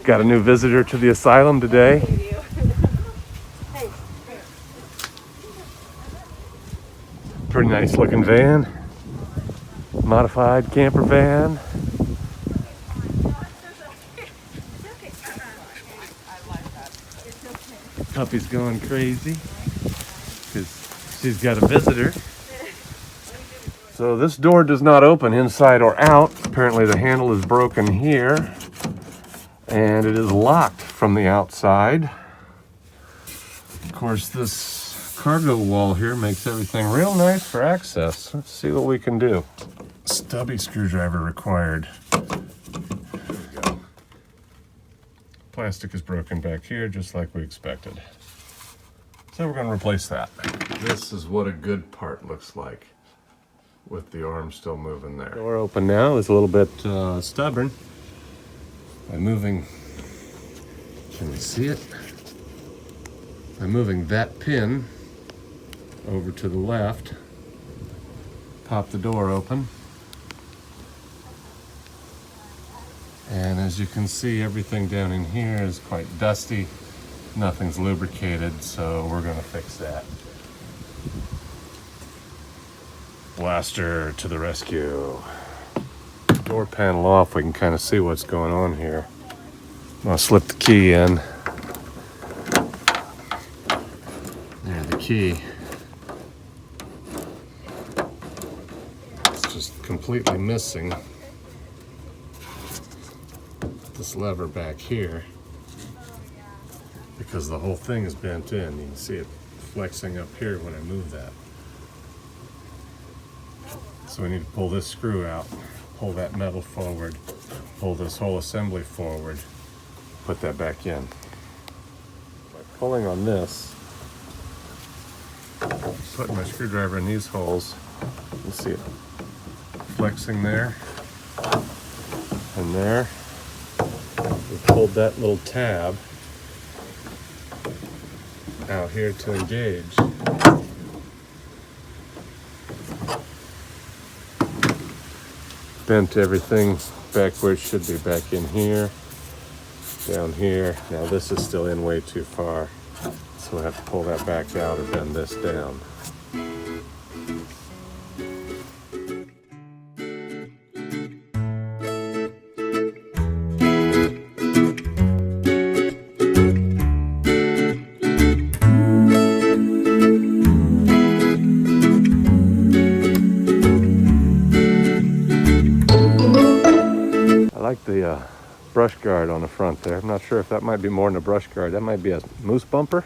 Got a new visitor to the asylum today. Pretty nice looking van. Modified camper van. Puppy's going crazy because she's got a visitor. So this door does not open inside or out. Apparently the handle is broken here and it is locked from the outside. Of course, this cargo wall here makes everything real nice for access. Let's see what we can do. Stubby screwdriver required. There we go. Plastic is broken back here just like we expected. So we're going to replace that. This is what a good part looks like with the arm still moving there. Door open now is a little bit stubborn. By moving, can we see it? By moving that pin over to the left, pop the door open. And as you can see, everything down in here is quite dusty. Nothing's lubricated, so we're gonna fix that. Blaster to the rescue. Door panel off, we can kind of see what's going on here. I'll slip the key in. There's the key. It's just completely missing this lever back here because the whole thing is bent in. You can see it flexing up here when I move that. So we need to pull this screw out, pull that metal forward, pull this whole assembly forward, put that back in. By pulling on this, putting my screwdriver in these holes, you see it flexing there and there. We pulled that little tab out here to engage. Bent everything back where it should be, back in here, down here. Now this is still in way too far, so I have to pull that back out or bend this down. I like the brush guard on the front there. I'm not sure if that might be more than a brush guard. That might be a moose bumper.